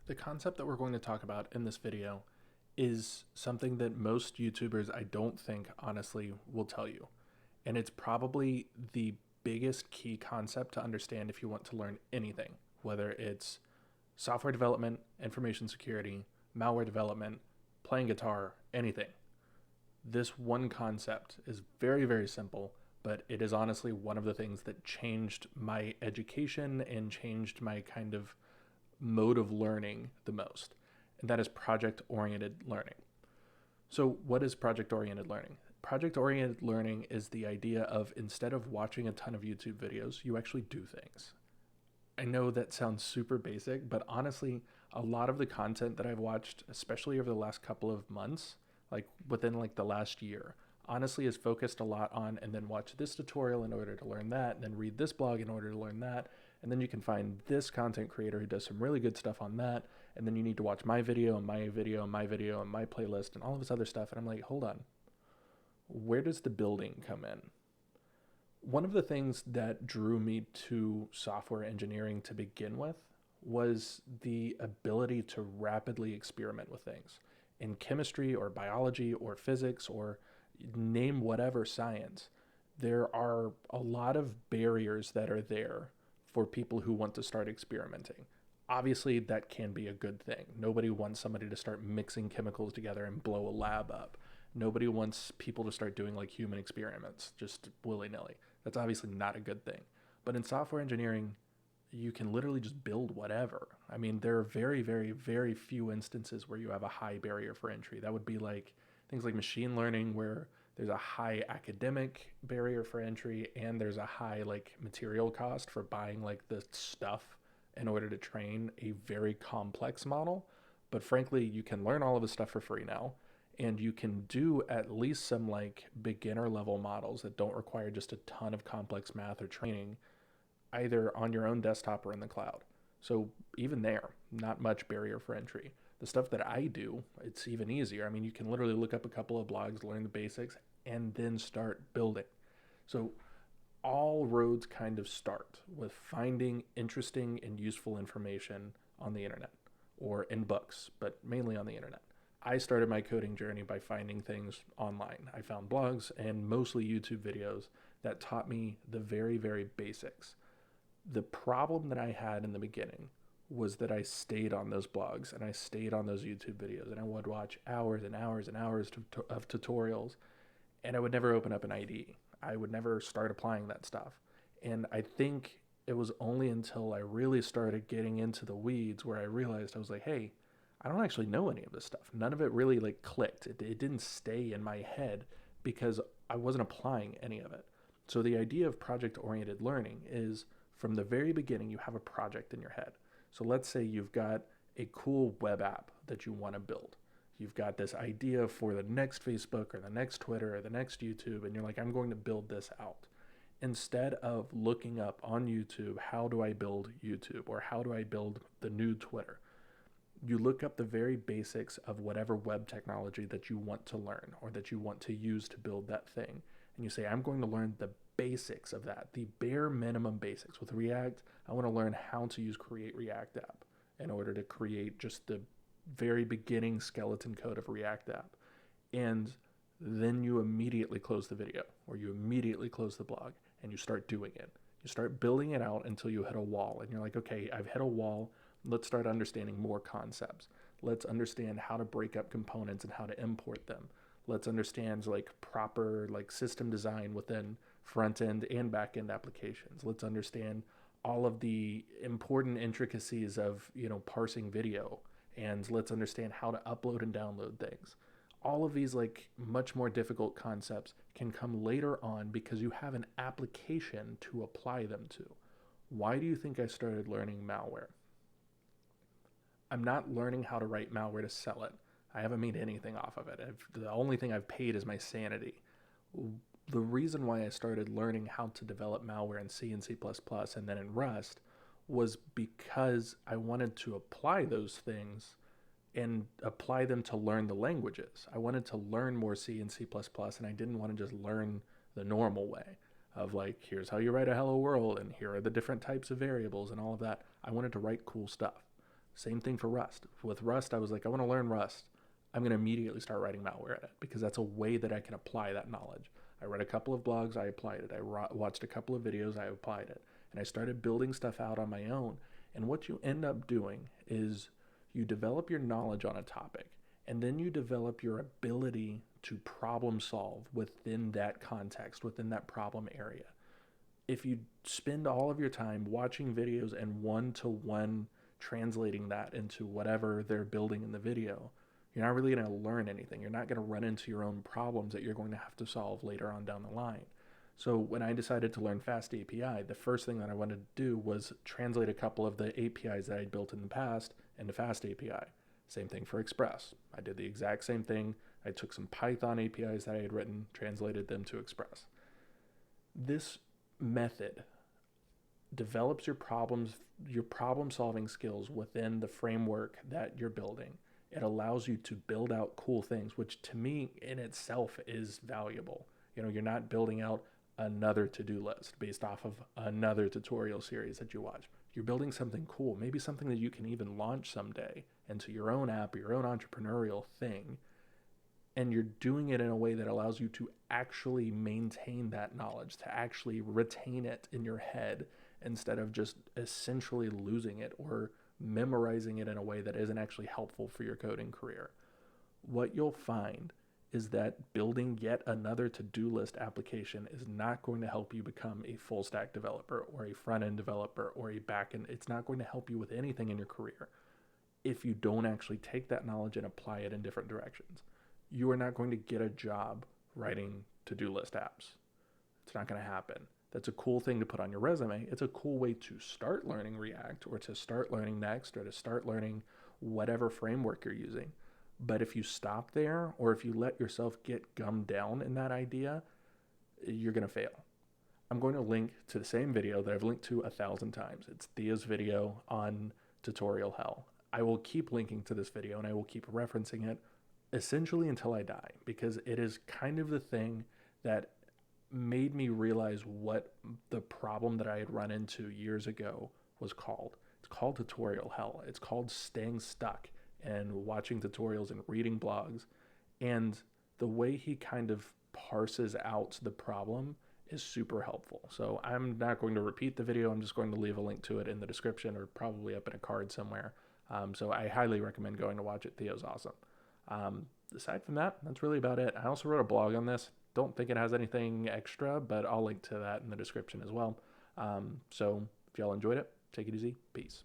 The concept that we're going to talk about in this video is something that most YouTubers, I don't think, honestly, will tell you. And it's probably the biggest key concept to understand if you want to learn anything, whether it's software development, information security, malware development, playing guitar, anything. This one concept is very, very simple, but it is honestly one of the things that changed my education and changed my kind of mode of learning the most, and that is project oriented learning. So, what is project oriented learning? Project oriented learning is the idea of instead of watching a ton of YouTube videos, you actually do things. I know that sounds super basic, but honestly, a lot of the content that I've watched, especially over the last couple of months, like within like the last year, honestly is focused a lot on and then watch this tutorial in order to learn that, and then read this blog in order to learn that, and then you can find this content creator who does some really good stuff on that, and then you need to watch my video and my video and my video and my playlist and all of this other stuff. And I'm like, hold on, where does the building come in? One of the things that drew me to software engineering to begin with was the ability to rapidly experiment with things in chemistry or biology or physics or name whatever science. There are a lot of barriers that are there for people who want to start experimenting. Obviously, that can be a good thing. Nobody wants somebody to start mixing chemicals together and blow a lab up. Nobody wants people to start doing like human experiments just willy nilly. That's obviously not a good thing. But in software engineering, you can literally just build whatever. I mean, there are very, very, very few instances where you have a high barrier for entry. That would be like things like machine learning, where there's a high academic barrier for entry and there's a high like material cost for buying like the stuff in order to train a very complex model. But frankly, you can learn all of this stuff for free now, and you can do at least some like beginner level models that don't require just a ton of complex math or training, either on your own desktop or in the cloud. So even there, not much barrier for entry. The stuff that I do, it's even easier. I mean, you can literally look up a couple of blogs, learn the basics, and then start building. So all roads kind of start with finding interesting and useful information on the internet or in books, but mainly on the internet. I started my coding journey by finding things online. I found blogs and mostly YouTube videos that taught me the very, very basics. The problem that I had in the beginning was that I stayed on those blogs and I stayed on those YouTube videos, and I would watch hours and hours and hours of tutorials, and I would never open up an IDE. I would never start applying that stuff. And I think it was only until I really started getting into the weeds where I realized I was like, hey, I don't actually know any of this stuff. None of it really like clicked. It didn't stay in my head because I wasn't applying any of it. So the idea of project oriented learning is from the very beginning, you have a project in your head. So let's say you've got a cool web app that you want to build. You've got this idea for the next Facebook or the next Twitter or the next YouTube, and you're like, I'm going to build this out. Instead of looking up on YouTube, how do I build YouTube or how do I build the new Twitter? You look up the very basics of whatever web technology that you want to learn or that you want to use to build that thing. And you say, I'm going to learn the basics of that, the bare minimum basics. With React, I want to learn how to use Create React App in order to create just the very beginning skeleton code of React App. And then you immediately close the video or you immediately close the blog and you start doing it. You start building it out until you hit a wall and you're like, okay, I've hit a wall. Let's start understanding more concepts. Let's understand how to break up components and how to import them. Let's understand like proper like system design within front end and back end applications. Let's understand all of the important intricacies of, parsing video, and let's understand how to upload and download things. All of these like much more difficult concepts can come later on because you have an application to apply them to. Why do you think I started learning malware? I'm not learning how to write malware to sell it. I haven't made anything off of it. The only thing I've paid is my sanity. The reason why I started learning how to develop malware in C and C++ and then in Rust was because I wanted to apply those things and apply them to learn the languages. I wanted to learn more C and C++, and I didn't want to just learn the normal way of like, here's how you write a hello world, and here are the different types of variables and all of that. I wanted to write cool stuff. Same thing for Rust. With Rust, I was like, I want to learn Rust. I'm going to immediately start writing malware in it because that's a way that I can apply that knowledge. I read a couple of blogs, I applied it. I watched a couple of videos, I applied it. And I started building stuff out on my own. And what you end up doing is you develop your knowledge on a topic, and then you develop your ability to problem solve within that context, within that problem area. If you spend all of your time watching videos and one-to-one translating that into whatever they're building in the video, you're not really going to learn anything. You're not going to run into your own problems that you're going to have to solve later on down the line. So when I decided to learn Fast API, the first thing that I wanted to do was translate a couple of the APIs that I'd built in the past into Fast API. Same thing for Express. I did the exact same thing. I took some Python APIs that I had written, translated them to Express. This method develops your problem solving skills within the framework that you're building. It allows you to build out cool things, which to me in itself is valuable. You're not building out another to-do list based off of another tutorial series that you watch. You're building something cool, maybe something that you can even launch someday into your own app or your own entrepreneurial thing. And you're doing it in a way that allows you to actually maintain that knowledge, to actually retain it in your head instead of just essentially losing it or memorizing it in a way that isn't actually helpful for your coding career. What you'll find is that building yet another to-do list application is not going to help you become a full stack developer or a front-end developer or a back-end. It's not going to help you with anything in your career if you don't actually take that knowledge and apply it in different directions. You are not going to get a job writing to-do list apps. It's not going to happen. That's a cool thing to put on your resume. It's a cool way to start learning React or to start learning Next or to start learning whatever framework you're using. But if you stop there or if you let yourself get gummed down in that idea, you're going to fail. I'm going to link to the same video that I've linked to 1,000 times. It's Theo's video on tutorial hell. I will keep linking to this video and I will keep referencing it essentially until I die, because it is kind of the thing that made me realize what the problem that I had run into years ago was called. It's called tutorial hell. It's called staying stuck and watching tutorials and reading blogs. And the way he kind of parses out the problem is super helpful. So I'm not going to repeat the video. I'm just going to leave a link to it in the description or probably up in a card somewhere. So I highly recommend going to watch it. Theo's awesome. Aside from that, that's really about it. I also wrote a blog on this. Don't think it has anything extra, but I'll link to that in the description as well. So if y'all enjoyed it, take it easy. Peace.